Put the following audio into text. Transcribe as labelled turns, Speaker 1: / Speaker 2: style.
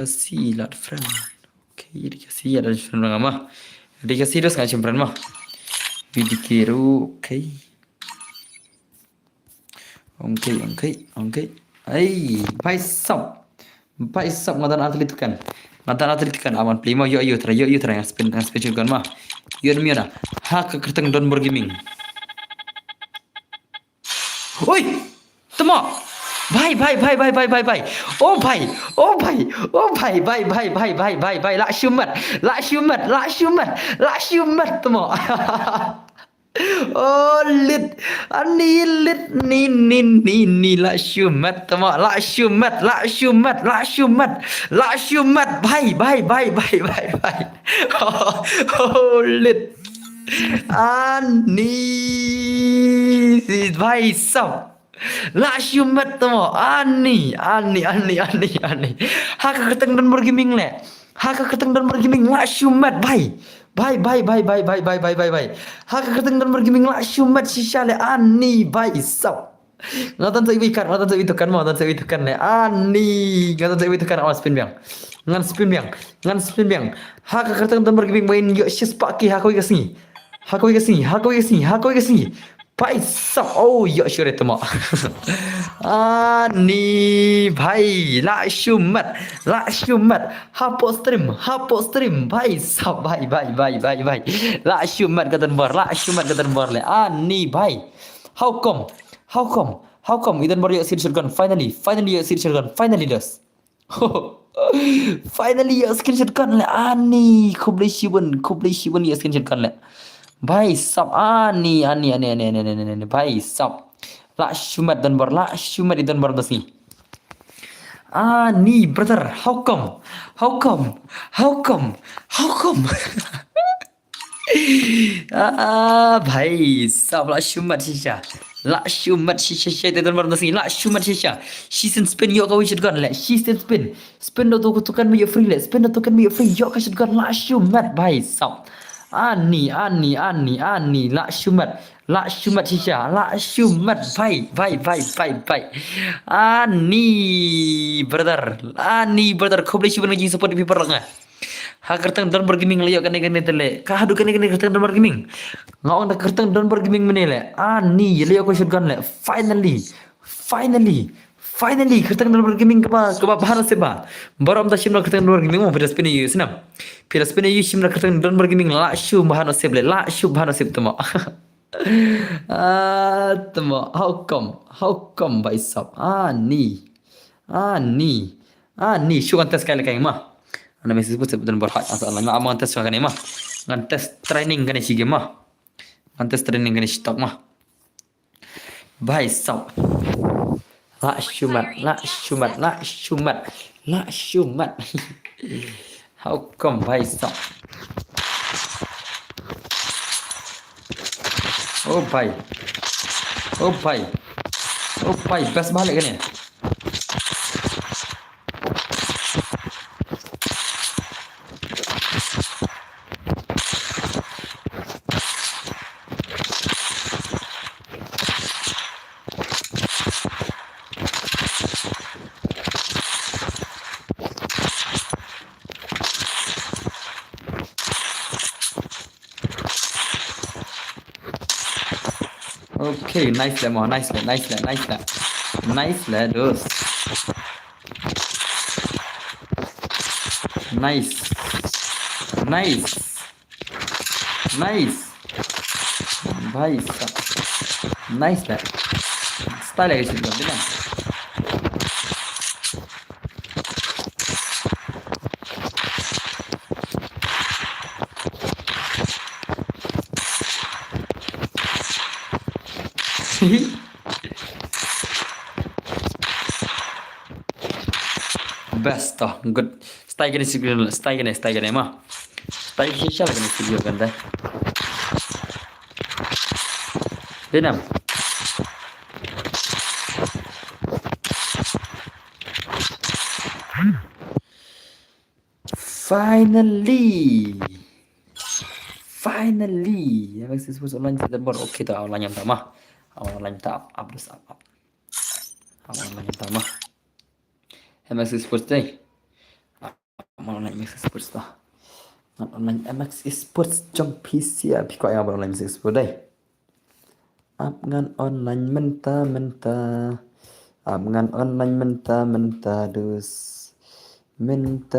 Speaker 1: Kasih lah friend. Okay, dikasih ada friend orang mah. Dikasih terus nggak friend mah. Bidikiru, okay. Okay. Ay, भाई सब ngatan atlet kan aman prima yo tra yang spin kan mah yo miona ha ke kerteng don bergiming oi temo भाई ओ भाई la shumat temo oh lit ani lit ni la shumat भाई oh lit ani भाई सब la shumat temo ani haka keteng dan bergiming le haka keteng dan bergiming la shumat भाई haka keteng dan bergiming la shumat shisha le ani भाई सब ngatan sa itu kan le ani ngatan sa itu kan awas spin biang ngan spin biang haka keteng dan bergiming main yo shis paki haka kasih भाई सब oh yo sure temo ani भाई la shumat hapo stream भाई सब भाई la shumat katan bor le ani भाई how come idan bor yo screenshot kan finally yo screenshot kan finally dos finally yo screenshot kan le ani kublai shiban yo screenshot kan le भाई सब ani भाई सब la shumat dan bor la shumat idan bor dos ni ani brother how come भाई सब la shumat shisha idan bor dos ni la shumat shisha season spin yo kau shotgun le season spin do tu kan me free le spin do kan me free yo ka shotgun la shumat भाई सब ani la shumat shisha la shumat भाई ani brother khoblai shiban lagi support people nga ha kertang don bergeming le yo kan tele ka hadu kan kertang don bergeming ngaon da kertang don bergeming menele ani le yo ko shotgun le finally kertang don bergeming ke bahana seba borom da shimna kertang don bergeming mo piras pini yusnam shimna kertang don bergeming la shu bahana seble la shu bahana seb temo temo how come भाई सब ani shu kan tes kali kayak mah ana message put sebutan berhak asal nggak amang tes kan mah ngan tes training kan si game mah ngan tes training kan stok mah भाई सब la shumat how come भाई सब oh भाई best balik kan ya okay nice lah dos nice भाई सब nice lah style lagi sih kan best toh good style gini mah style shisha lagi nih video kan deh denam finally ya masih sebut online dan baru oke tuh online yang pertama online tak update apa online yang pertama MSC Sports Day online MX Sports to. Online MX Sports trong PC à,พี่ก็เอาonline MX Sports đây. Áp ngăn online mentah. Áp ngăn online mentah dus. Mentah